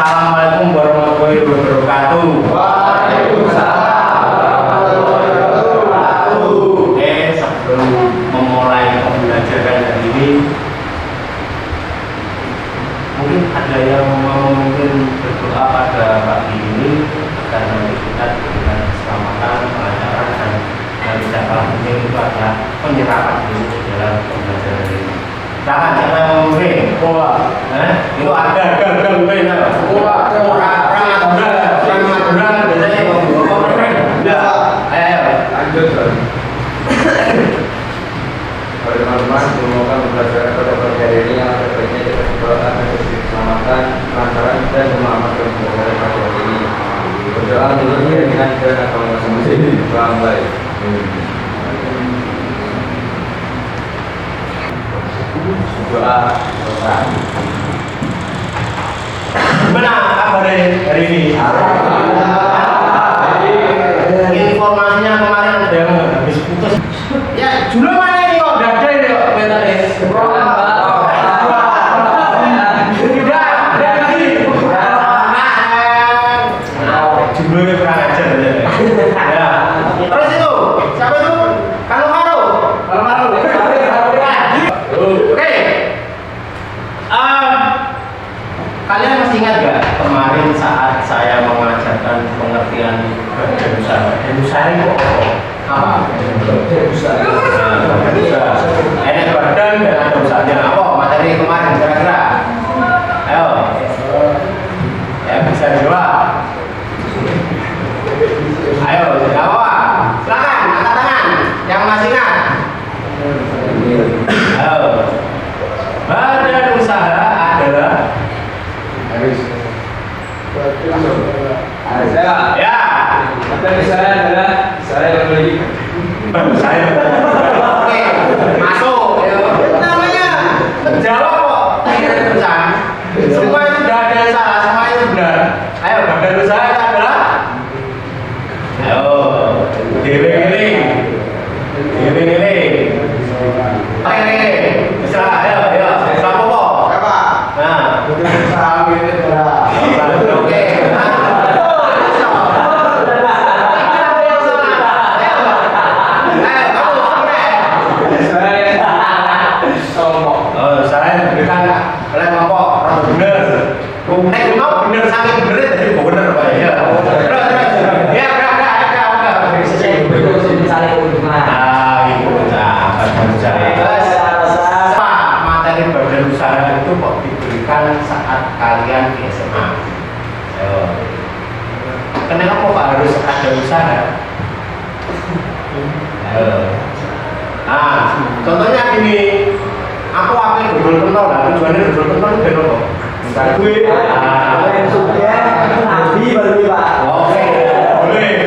Assalamualaikum warahmatullahi wabarakatuh. Oke, sebelum memulai pembelajaran hari ini, mungkin ada yang mau berdoa pada pagi ini karena kita diberikan keselamatan, kelancaran, dan yang tidak kalah penting itu adalah penyerapan dulu dalam pembelajaran ini. Silakan, siapa yang mau mungkin? Itu ada mungkin. Teman-teman, semoga pembelajaran pada pagi hari ini yang terbaiknya kita berdoa agar diberi keselamatan, kelancaran, dan pemahaman dalam pembelajaran pada hari ini. Berdoa menurut keyakinan dan agama masing-masing. Baik. Doa. Gimana kabar hari ini? Informasinya kemarin ada yang habis putus. Ya, Juno mana ini kok? Gak ada ini kok komentarnya. Juno ini kurang ajar aja. Ya. Terus itu, siapa itu? Kalau Oke. Kalian masih ingat gak kemarin saat saya mengajarkan pengertian badan usaha? Badan usaha itu apa? Badan usaha. Ada badan dan ada usahanya. Apa materi kemarin kira-kira? Ayo. Ya bisa jawab. Ayo, jawab. Silakan, angkat tangan. Yang masih ingat? Ayo. Badan usaha adalah Saya. ya. Badan saya adalah saya yang memiliki. Saya. Oke, masuk. Namanya jawab kok. Semua itu tidak ada yang salah, semua itu benar. Ayo, badan usaha adalah. Ayo, giling. Bisa, ayo. Siapa kok? Apa? Nah, Badan usaha ini adalah. oke. Saya berikan oleh kelompok orang bener. Mau bener saking bener jadi bener Pak ya. Terus. Ya, enggak. Ah, itu badan usaha. Materi badan usaha itu kok diberikan saat kalian di SMA. Ayo. Kenapa kok harus ada usaha? Ayo. Nah, contohnya gini. Aku apa dodol pentol lah, tujuannya dodol pentol itu bener kok. Misalnya gue, yang suka nabi baru Pak. oke, boleh.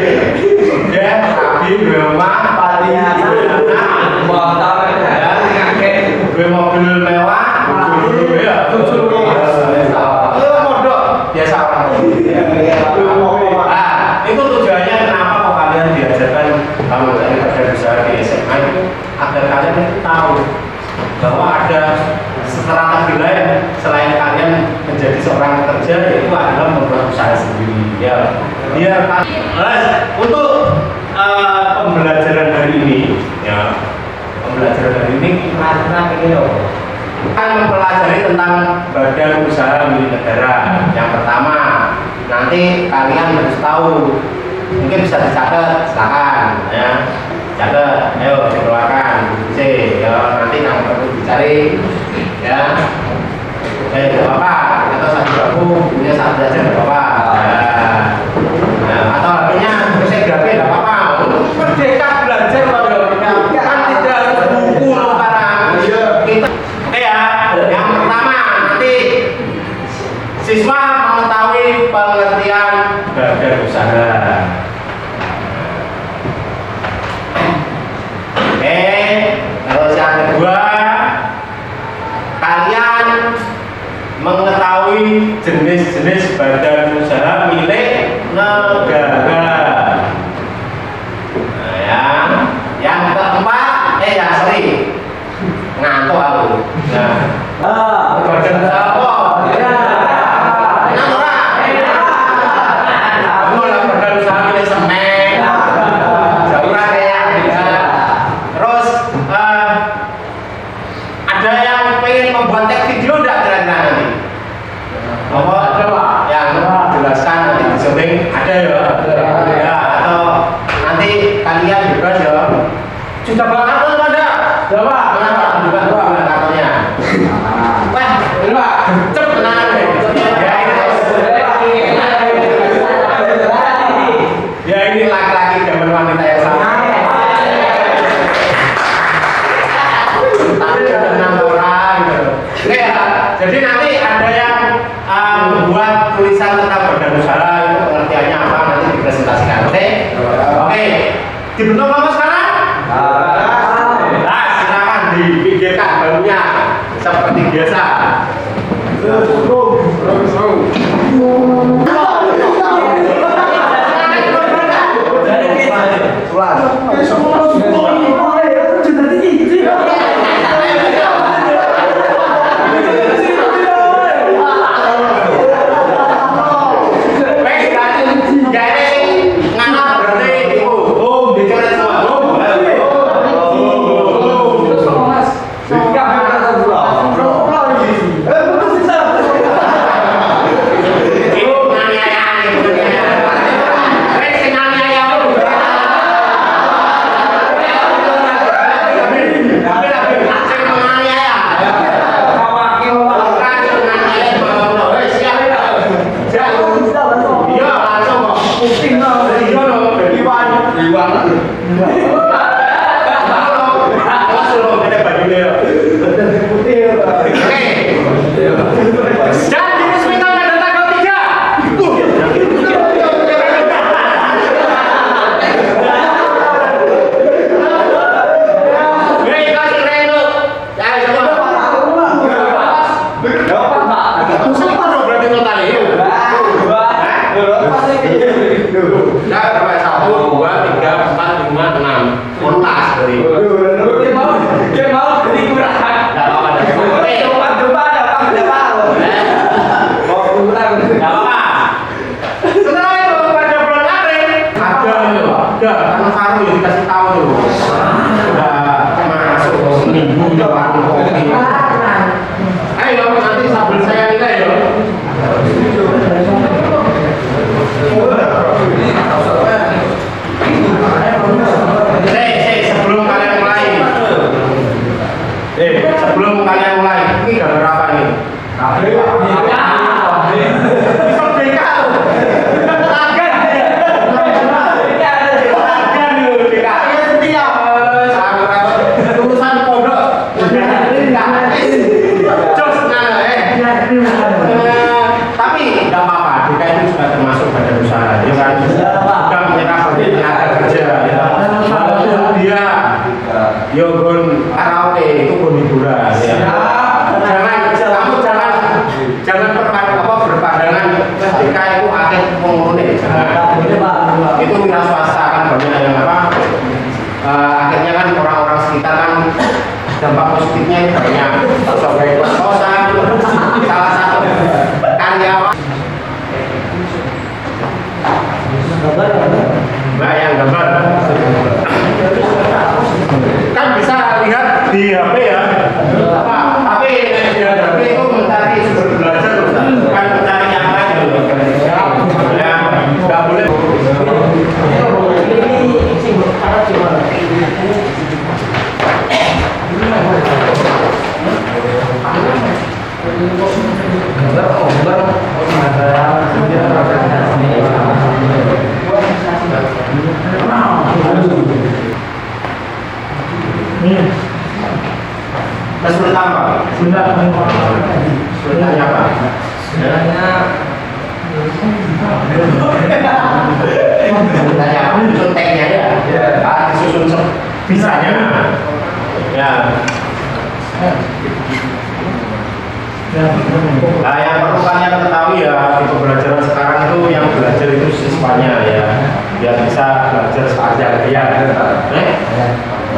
Sudah, nabi, gue rumah, padi, gue mobil mewah, gue ya, itu modok biasa orang. Nah, itu tujuannya kenapa kok kalian diajarkan kalau dari badan usaha di SMA itu agar kalian itu tahu bahwa ada strategi lain selain kalian menjadi seorang pekerja, yaitu adalah membuat usaha sendiri. Ya, biar untuk pembelajaran hari ini, ya pembelajaran hari ini kira-kira ini loh. Akan mempelajari tentang badan usaha milik negara. Yang pertama, nanti kalian harus tahu, mungkin bisa dicatat, silakan ya. Catat, ayo dikeluarkan C, ya nanti yang perlu dicari ya. Tidak apa-apa, atau satu baku punya satu aja tidak apa-apa. Nah, atau HP-nya fotografi tidak apa-apa. Merdeka belajar kalau kan tidak harus buku sekarang. Kita, oke ya. Yang pertama nanti siswa mengetahui pengertian badan usaha. Terus yang kedua, kalian mengetahui jenis-jenis badan usaha milik negara. Nah, ya. Yang keempat, ngantuk aku. Nah, badan usaha apa? Enak ora? tulisan tentang badan usaha itu pengertiannya apa nanti dipresentasikan. Oke? Oke. Dibentuk kelompok sekarang? Nah, silakan dipikirkan barunya seperti biasa. Dampak positifnya banyak, sebagai kos-kosan, salah satu karyawan. Mbak yang gambar kan bisa lihat di HP ya, tapi di HP itu mencari sumber belajar bukan mencari yang lain ya, nggak boleh. Kesulitan apa? Kesulitannya apa? Kesulitannya apa? Conteknya ya, disusun bisanya ya. Nah, yang perlu kalian ketahui ya, di pembelajaran sekarang itu yang belajar itu siswanya ya, biar bisa belajar sepanjang dia.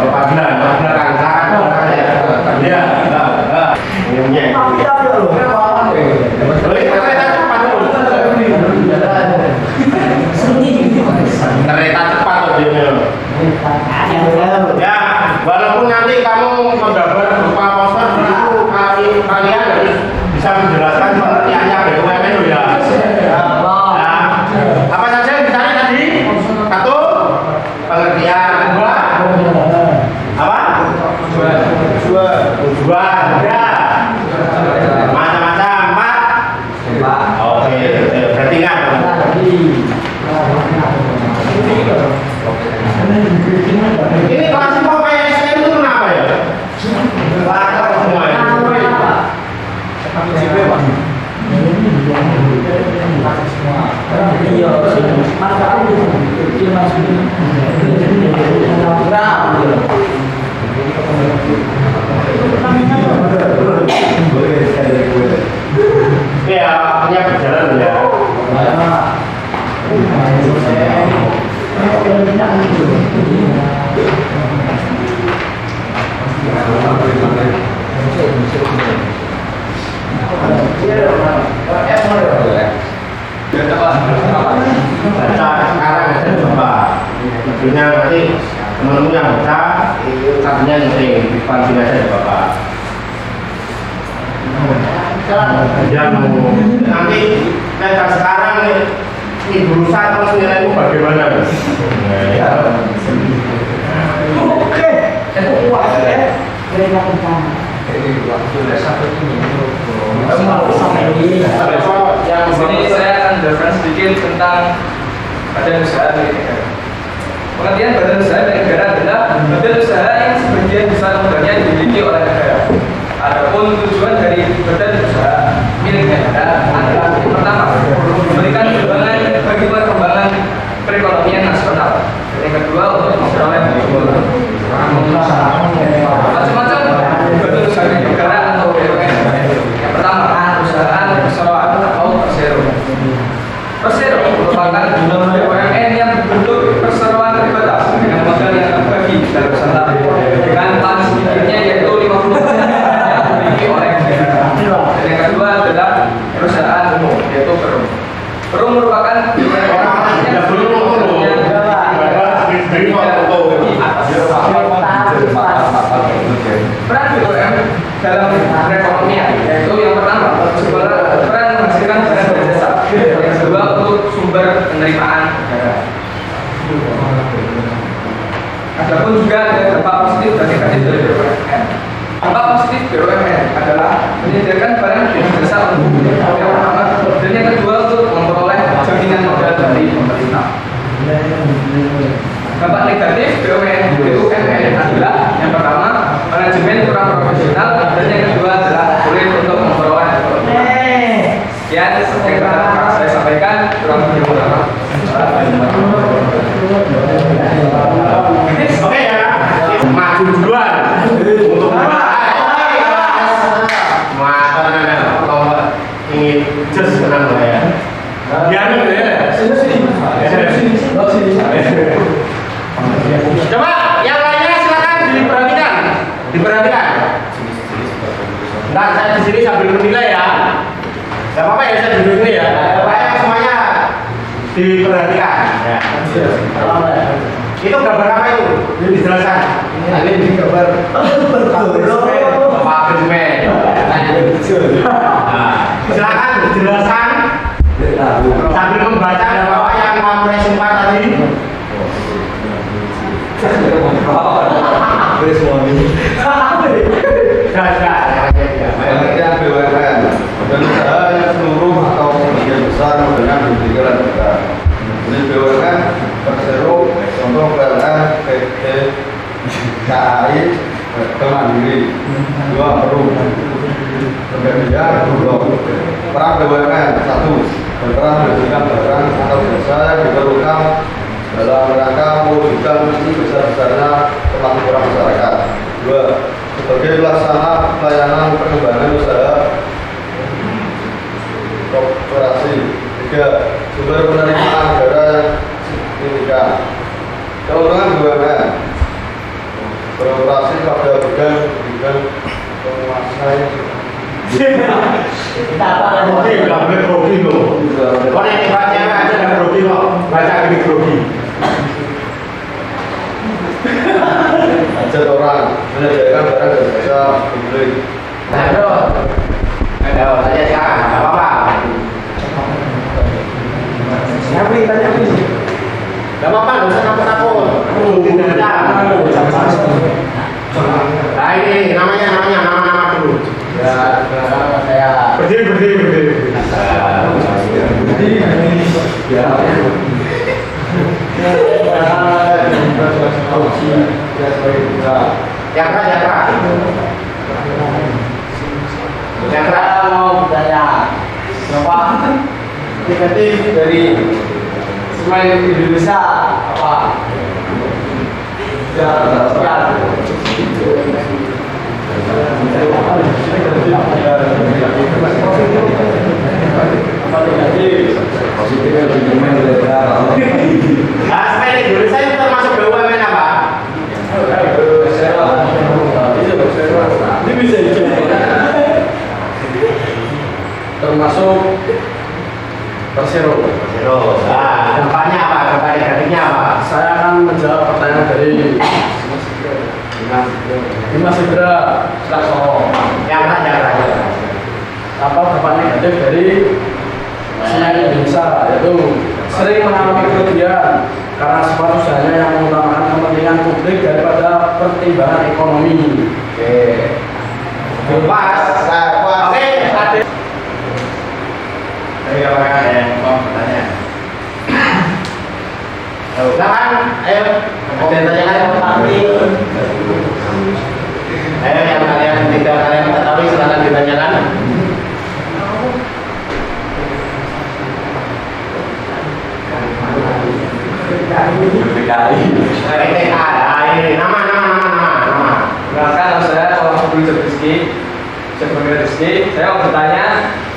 Apabila ya, kereta cepat ya, walaupun nanti kamu menggambar berupa poster itu kalian harus bisa menjelaskan pengertiannya BUMN ya. Nah, apa saja yang dicari tadi? Satu, pengertian. Dua, apa? Tujuan. Ya. Macam-macam. Empat. Oke, berarti kan? Ini kelas kok kayak STM itu kenapa ya? Semua ya? Iya, manfaat itu dia masukin. Ya, punya berjalan ya. Sekarang ada coba tentunya nanti teman-teman yang baca artinya yang dipanggil aja Bapak yang nanti kayak sekarang ini berusaha terus nilaimu bagaimana Oke, puas ya. Dari pertama. Ini saya akan jelaskan sedikit tentang badan usaha milik negara. Pengertian badan usaha milik negara adalah badan usaha yang sebagian besar modalnya dimiliki oleh negara. Adapun tujuan dari badan usaha milik negara adalah yang pertama, memberikan sumbangan bagi perkembangan perekonomian nasional. Yang kedua, untuk memperoleh macam-macam badan usaha milik negara atau BUMN. Yang pertama, perusahaan perseroan atau persero. Persero merupakan BUMN yang berbentuk perseroan terbatas dengan modal yang terbagi dan bersama dengan plan sedikitnya yaitu 50% yang dimiliki oleh negara. Dan yang kedua adalah perusahaan umum yaitu Perum. Perum merupakan BUMN yang peran BUMN dalam perekonomian yaitu yang pertama peran menghasilkan barang dan jasa, yang kedua untuk sumber penerimaan negara. Adapun juga ada dampak positif dan negatif dari BUMN. Dampak positif BUMN adalah menyediakan barang dan jasa untuk yang pertama, dan yang kedua untuk memperoleh jaminan modal dari pemerintah. Dampak negatif BUMN adalah yang pertama, manajemen kurang profesional, dan yang kedua adalah sulit untuk memperoleh ekonomi. Sekian yang dapat saya sampaikan, kurang lebih Oke ya, maju duluan untuk kalau ingin just menang lah ya. Biar ya. Coba yang lainnya silakan diperhatikan. Nah, saya di sini sambil menilai ya. Gak apa-apa ya, saya duduk ini ya. Pokoknya semuanya diperhatikan. Ya. Itu gambar apa itu? Ini dijelaskan. Ini gambar apartemen. Silakan dijelaskan sambil membaca apa yang kamu sempat tadi. Pengertian BUMN, badan usaha yang seluruh atau sebagian besar modalnya dimiliki oleh negara. Jenis BUMN Persero, contoh PLN, PT, KAI, Bank Mandiri. Dua, Perum. Pembelian Bulog. Peran BUMN, satu, berperan menghasilkan barang atau jasa yang diperlukan dalam rangka mewujudkan misi besar-besarnya kemakmuran masyarakat. Dua, sebagai pelaksana pelayanan pengembangan usaha korporasi. Tiga, sumber penerimaan negara yang signifikan. Keuntungan BUMN beroperasi pada bidang penguasai. Kita apa grogi, nggak boleh grogi loh. Kalau yang baca aja nggak grogi kok, baca ini grogi. Ajat orang menyediakan barang dan jasa publik. Nah bro, ayo tanya sekarang, nggak apa-apa. Tanya apa? Nggak apa-apa, nggak usah takut-takut. Nah ini nama dulu. Ya, saya berdiri. Yang keras mau bertanya. Bapak negatif dari semain Indonesia apa? Nah, selain Indonesia itu termasuk BUMN apa? Ini bisa termasuk Persero. Nah, depannya apa? Dampak negatifnya apa? Saya akan menjawab pertanyaan dari Dimas Indra Laksono. Yang terakhir. Apa dampak negatif dari Semen Indonesia, yaitu sering mengalami kerugian karena semua usahanya yang mengutamakan kepentingan publik daripada pertimbangan ekonomi. Pas. Oke, ada. Dari kapan ya? Mau bertanya. Silakan, ayo. Ada yang tanyakan? Ayo yang kalian tidak kalian ketahui silakan ditanyakan. Nama. Perkenalkan, saya Muhammad Rizky. Saya mau bertanya,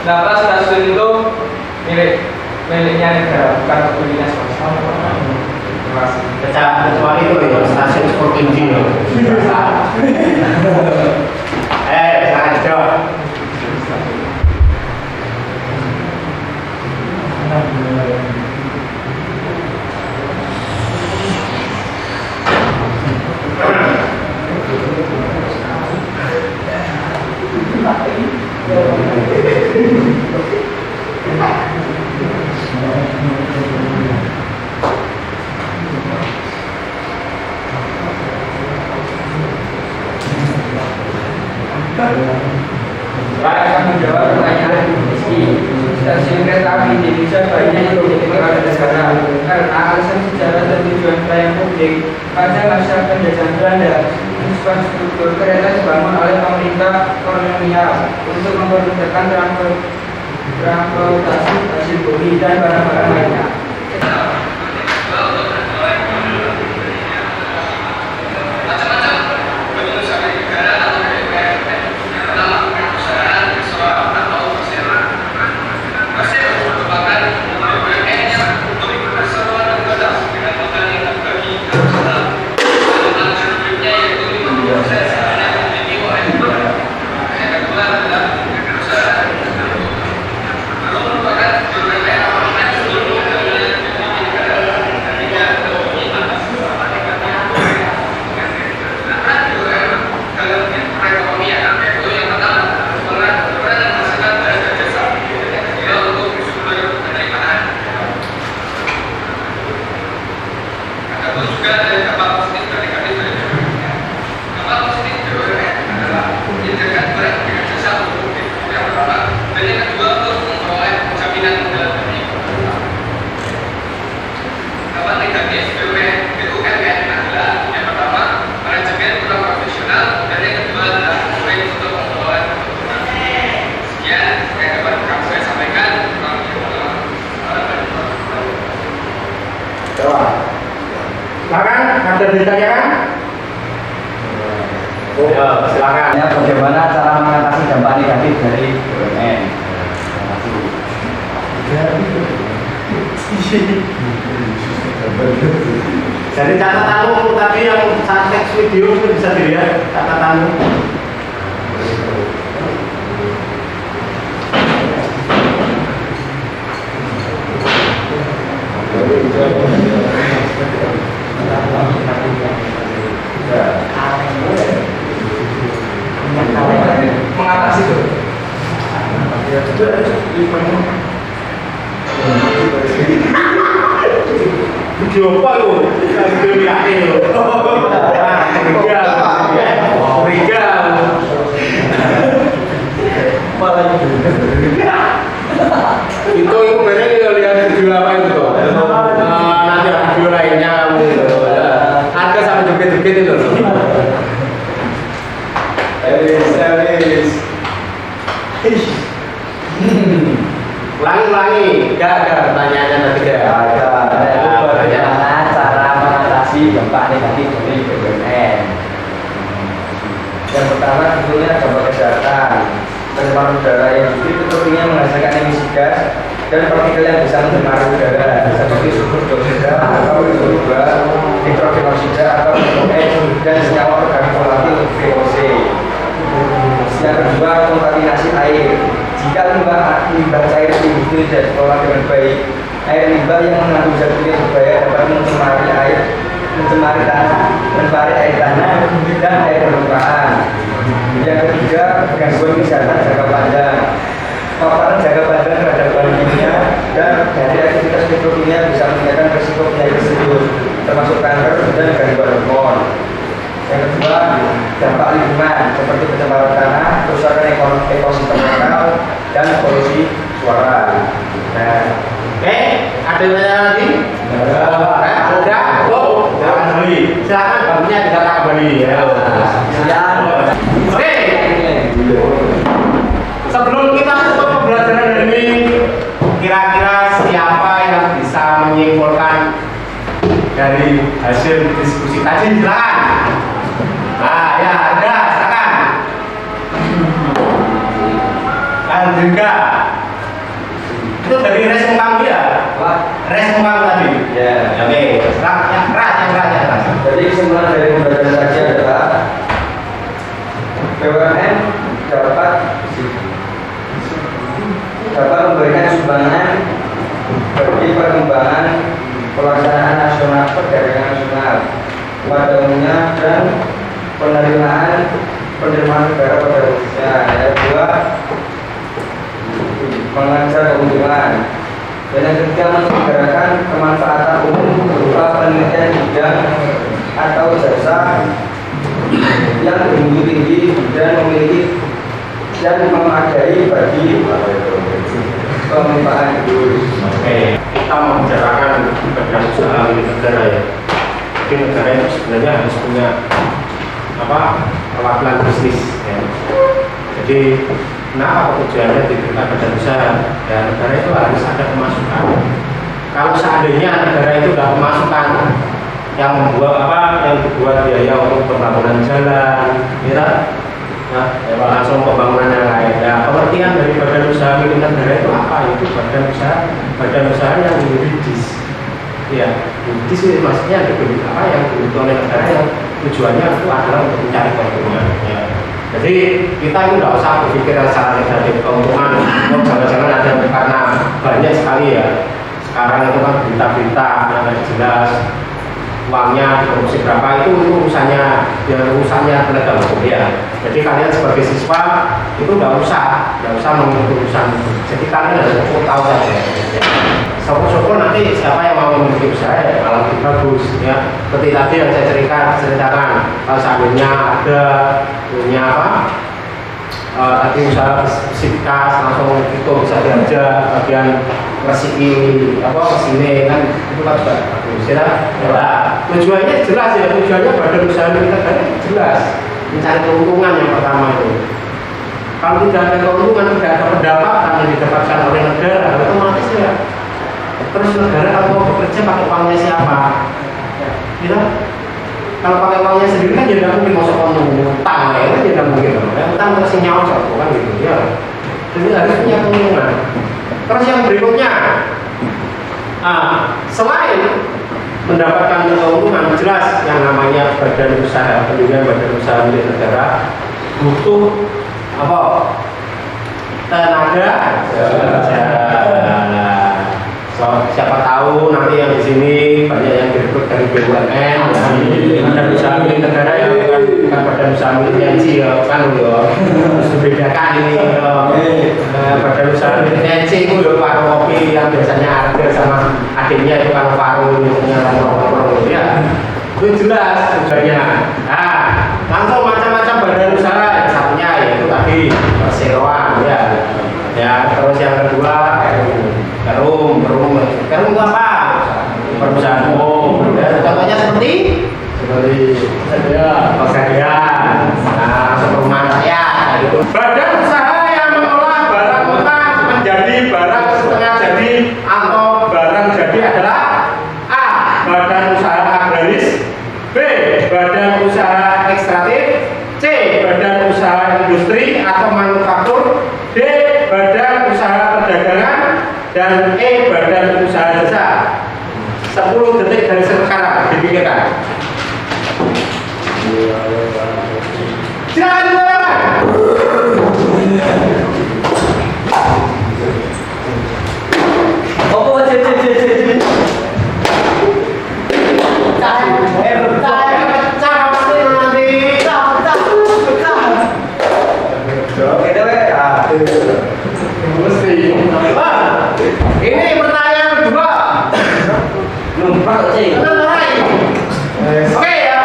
kenapa stasiun itu miliknya negara, bukan miliknya swasta? Terima kasih. Kecuali itu ya stasiun Sporting Gino. Silakan jawab. Saya akan menjawab pertanyaan Rizky. Stasiun kereta api di Indonesia banyak yang dimiliki oleh negara karena alasan sejarah dan tujuan pelayanan publik. Pada masa penjajahan Belanda, infrastruktur kereta dibangun oleh pemerintah kolonial untuk mempermudahkan transportasi hasil bumi dan barang-barang lainnya. Silakan, ada ditanyakan? Ya, silakan. Bagaimana cara mengatasi dampak negatif dari BUMN? Jadi catatanmu tadi yang teks video itu bisa dilihat catatanmu. Mengatasi itu. Video apa lu? Video lihatnya lu. Riga. Itu benernya lihat video apa itu tuh? Nanti ada video lainnya. Harga sampai joget-joget itu loh. Ulangi. Gak pertanyaannya tadi ya. Ada. Bagaimana cara mengatasi dampak negatif dari BUMN? Yang pertama tentunya dampak kesehatan. Pencemaran udara yang tinggi tentunya menghasilkan emisi gas dan partikel yang bisa mencemari udara seperti sulfur dioksida atau CO2, nitrogen oksida atau NOx dan senyawa organik volatil VOC. Yang kedua, kontaminasi air. Jika limbah cair industri tidak dikelola dengan baik, air limbah yang mengandung zat kimia berbahaya dapat mencemari air tanah dan air permukaan. Yang ketiga, gangguan kesehatan jangka panjang. Paparan jangka panjang terhadap bahan kimia dan dari aktivitas petrokimia bisa meningkatkan risiko penyakit serius, termasuk kanker dan gangguan hormon. Yang kedua, dampak lingkungan seperti pencemaran tanah, kerusakan ekosistem lokal, dan polusi suara. Nah, Oke, ada yang lagi? Ada. Oh, silakan kembali. Silakan banknya dikatakan kembali. Oke. Sebelum kita tutup pembelajaran ini, kira-kira siapa yang bisa menyimpulkan dari hasil diskusi tadi? Silakan. Nah, ya ada, silakan. Dan juga itu dari resum kamu ya? Resum kamu tadi? ya. Oke, yang keras. Jadi kesimpulan dari pembelajaran tadi adalah BUMN dapat memberikan sumbangan bagi perkembangan pelaksanaan nasional perdagangan nasional pada umumnya dan penerimaan negara pada khususnya. Yang kedua, mengajar keuntungan. Dan yang ketiga, menyelenggarakan kemanfaatan umum berupa penelitian bidang atau jasa yang bermutu tinggi dan memiliki dan memadai bagi pemanfaatan itu. Oke, kita membicarakan badan usaha milik negara ya. Jadi negara itu sebenarnya harus punya perwakilan bisnis ya. Jadi kenapa tujuannya diberikan badan usaha? Ya negara itu harus ada pemasukan. Kalau seandainya negara itu tidak pemasukan, yang dibuat biaya untuk pembangunan jalan, langsung pembangunan yang lain. Ya, pengertian dari badan usaha milik negara itu apa? Itu badan usaha yang yuridis. Ya, yuridis itu maksudnya yang dimiliki oleh negara yang tujuannya itu adalah untuk mencari keuntungan. Ya. Jadi kita itu tidak usah berpikir secara negatif keuntungan. Jangan-jangan ada karena banyak sekali ya. Sekarang itu kan berita-berita yang jelas uangnya korupsi berapa itu urusannya penegak hukum ya. Jadi kalian sebagai siswa itu tidak usah mengikuti urusan. Jadi kalian harus cukup tahu saja. Syukur-syukur nanti siapa yang mau memiliki usaha ya malah lebih bagus ya. Seperti tadi yang saya ceritakan, kalau seandainya ada punya tadi usaha besikas langsung itu bisa diajak bagian resiki kesini kan itu kan juga bagus ya. Tujuannya jelas ya, tujuannya badan usaha milik negara jelas mencari keuntungan yang pertama itu. Kalau tidak ada keuntungan, tidak ada pendapatan yang didapatkan oleh negara, otomatis ya. Terus negara kalau mau bekerja pakai uangnya siapa? Ya, kalau pakai uangnya sendiri kan tidak mungkin masuk utang ya, kan tidak mungkin. Utang terus nyawa satu kan gitu ya. Jadi harus punya keuntungan. Terus yang berikutnya, selain mendapatkan keuntungan, jelas yang namanya badan usaha, pendirian badan usaha milik negara butuh tenaga kerja. Siapa tahu nanti yang di sini banyak yang direkrut dari BUMN, badan usaha milik negara yang bukan badan usaha milik TNC ya kan harus dibedakan ini badan usaha milik TNC itu ya warung kopi yang biasanya ada sama adiknya itu kan warung warung ya itu jelas tujuannya. Nah langsung macam-macam badan usaha, yang satunya yaitu tadi perseroan ya terus yang kedua Perum itu apa? Perusahaan umum. Contohnya seperti pegadaian, perumahan rakyat. Gitu. Badan usaha yang mengolah barang mentah menjadi barang setengah jadi atau atau manufaktur, D. badan usaha perdagangan, dan E. badan usaha jasa. 10 detik dari sekarang dipikirkan. Silakan dilakukan. Ini pertanyaan kedua. Oke ya.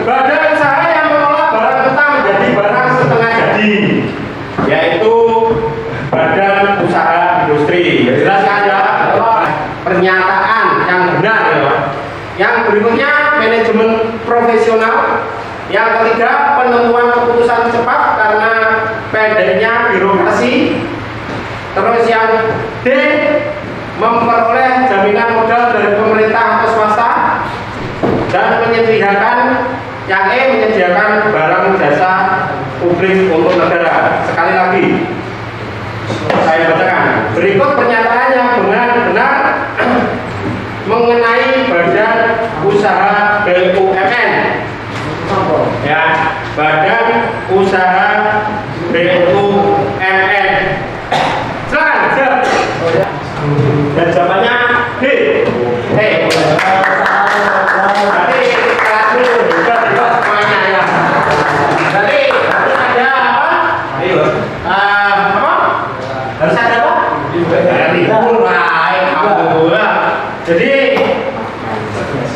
Badan usaha yang mengolah barang mentah menjadi barang setengah jadi, yaitu badan usaha industri. Jelaskan ya. Pernyataan yang benar ya. Yang berikutnya manajemen profesional. Yang ketiga penentuan keputusan cepat karena pendeknya birokrasi. Terus yang D, memperoleh jaminan modal dari pemerintah atau swasta, dan menyediakan yang E, menyediakan barang jasa publik untuk negara. Sekali lagi saya bacakan, berikut pernyataan yang benar-benar mengenai badan usaha BUMN. Ya, badan usaha BUMN. Silakan. Dan jawabannya D. Jadi kelas dulu juga semuanya ya. Jadi ada apa? Apa? Harus ada apa? Libur baik, alhamdulillah. Jadi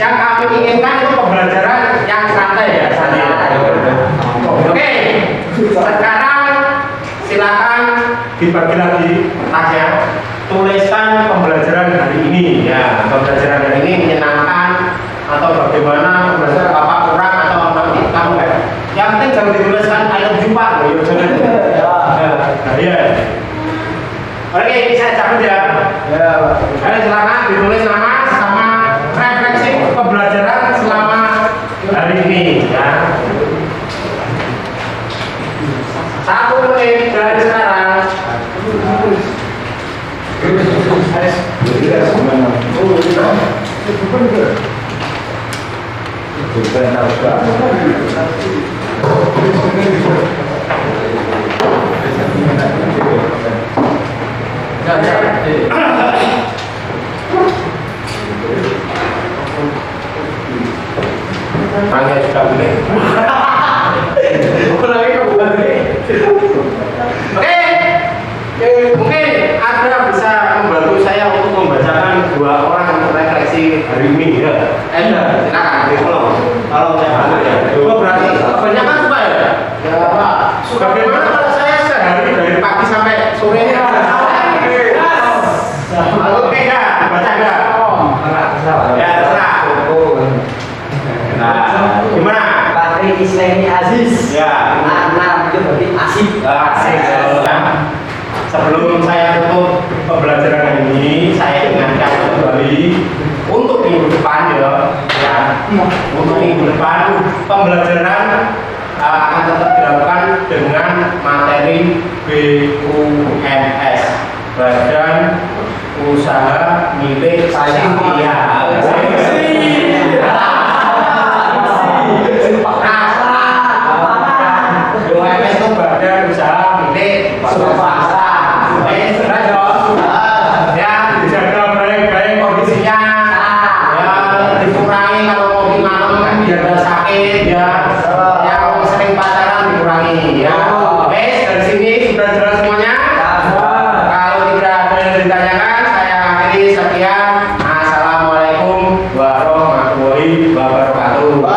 yang kami inginkan itu pembelajaran yang santai ya, santai. Oke, sekarang silakan dibagi lagi tasnya. Tuliskan pembelajaran hari ini ya. Pembelajaran hari ini menyenangkan atau bagaimana, pembelajaran apa kurang atau apa kamu ya. Yang penting jangan dituliskan ayo jumpa loh, jangan. Nah, ya. Oke, ini saya cabut ya. Ya. Ayo silakan ditulis nama sama refleksi pembelajaran selama hari ini ya. 1 menit dari sekarang. Tanya juga boleh. Oke, mungkin Anda bisa membantu saya untuk membacakan 2 orang untuk refleksi hari ini ya. Silakan, kalau saya bantu ya. Berarti kebanyakan suka ya? Ya Pak. Bagaimana kalau saya sehari dari pagi sampai sore ya? Oke ya, baca enggak? Ya terserah. Nah, gimana? Patri Islami Aziz. Ya. Nah, itu berarti asik. Asik. Sebelum saya tutup pembelajaran ini, saya ingatkan kembali untuk minggu depan ya. Untuk minggu depan pembelajaran akan tetap dilakukan dengan materi BUMS, Badan Usaha Milik Saya. BUMS itu badan usaha milik swasta. Ya, dijaga baik-baik kondisinya. Ya, dikurangi kalau mau malam biar nggak sakit ya. Yang sering pacaran dikurangi ya. Oke, dari sini sudah jelas semuanya. Kalau tidak ada yang ditanyakan, saya akhiri sekian. Assalamualaikum warahmatullahi wabarakatuh.